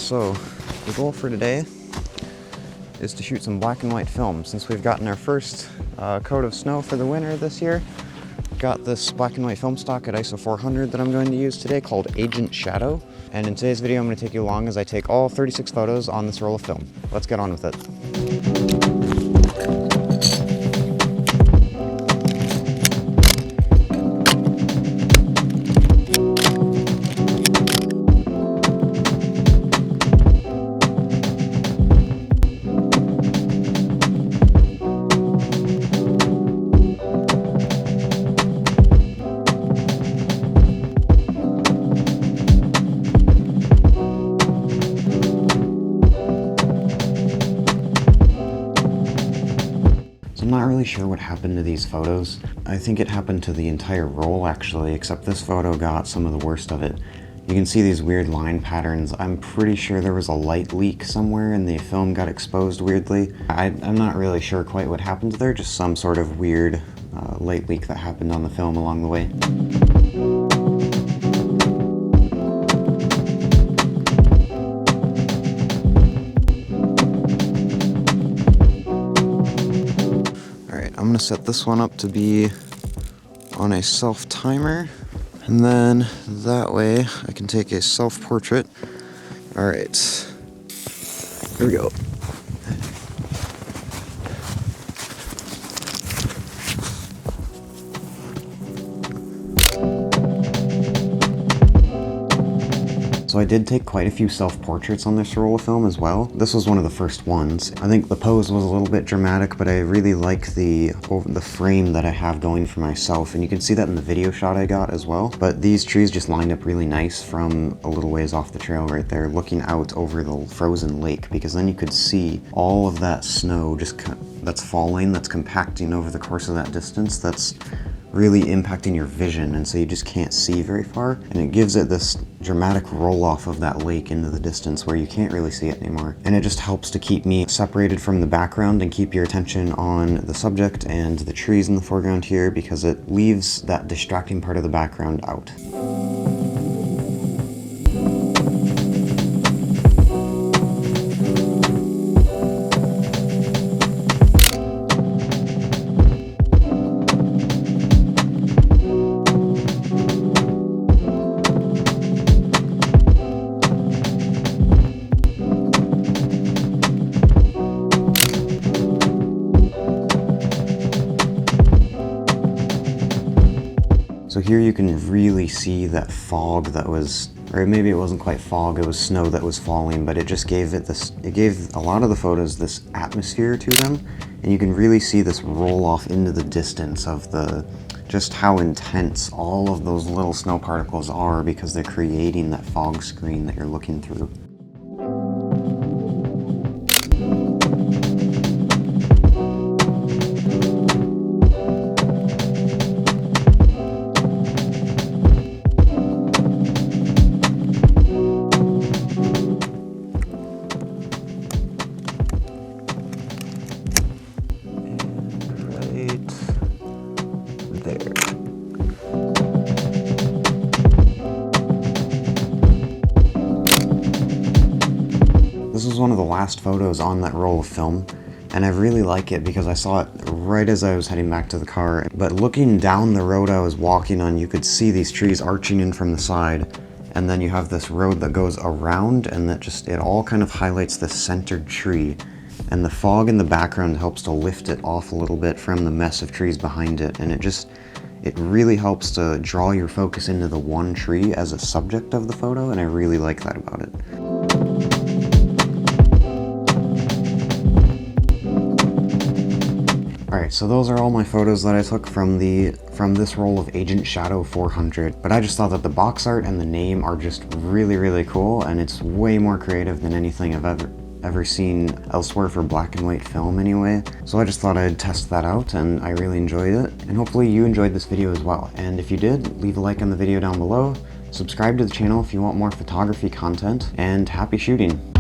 So the goal for today is to shoot some black and white film. Since we've gotten our first coat of snow for the winter this year, got this black and white film stock at ISO 400 that I'm going to use today called Agent Shadow. And in today's video, I'm going to take you along as I take all 36 photos on this roll of film. Let's get on with it. I'm not really sure what happened to these photos. I think it happened to the entire roll actually, except this photo got some of the worst of it. You can see these weird line patterns. I'm pretty sure there was a light leak somewhere and the film got exposed weirdly. I'm not really sure quite what happened there, just some sort of weird light leak that happened on the film along the way. I'm gonna set this one up to be on a self timer, and then that way I can take a self portrait. All right, here we go. So I did take quite a few self-portraits on this roll of film as well. This was one of the first ones. I think the pose was a little bit dramatic, but I really like the frame that I have going for myself, and you can see that in the video shot I got as well. But these trees just lined up really nice from a little ways off the trail right there, looking out over the frozen lake, because then you could see all of that snow that's falling, that's compacting over the course of that distance, that's really impacting your vision, and so you just can't see very far, and it gives it this dramatic roll off of that lake into the distance where you can't really see it anymore. And it just helps to keep me separated from the background and keep your attention on the subject and the trees in the foreground here, because it leaves that distracting part of the background out. So here you can really see that fog that was, or maybe it wasn't quite fog, it was snow that was falling, but it just gave it this, it gave a lot of the photos this atmosphere to them, and you can really see this roll off into the distance of just how intense all of those little snow particles are, because they're creating that fog screen that you're looking through. This was one of the last photos on that roll of film, and I really like it because I saw it right as I was heading back to the car. But looking down the road I was walking on, you could see these trees arching in from the side, and then you have this road that goes around, and it all kind of highlights this centered tree. And the fog in the background helps to lift it off a little bit from the mess of trees behind it, and it really helps to draw your focus into the one tree as a subject of the photo, and I really like that about it. Alright, so those are all my photos that I took from this roll of Agent Shadow 400, but I just thought that the box art and the name are just really, really cool, and it's way more creative than anything I've ever seen elsewhere for black and white film anyway. So I just thought I'd test that out, and I really enjoyed it, and hopefully you enjoyed this video as well. And if you did, leave a like on the video down below, subscribe to the channel if you want more photography content, and happy shooting!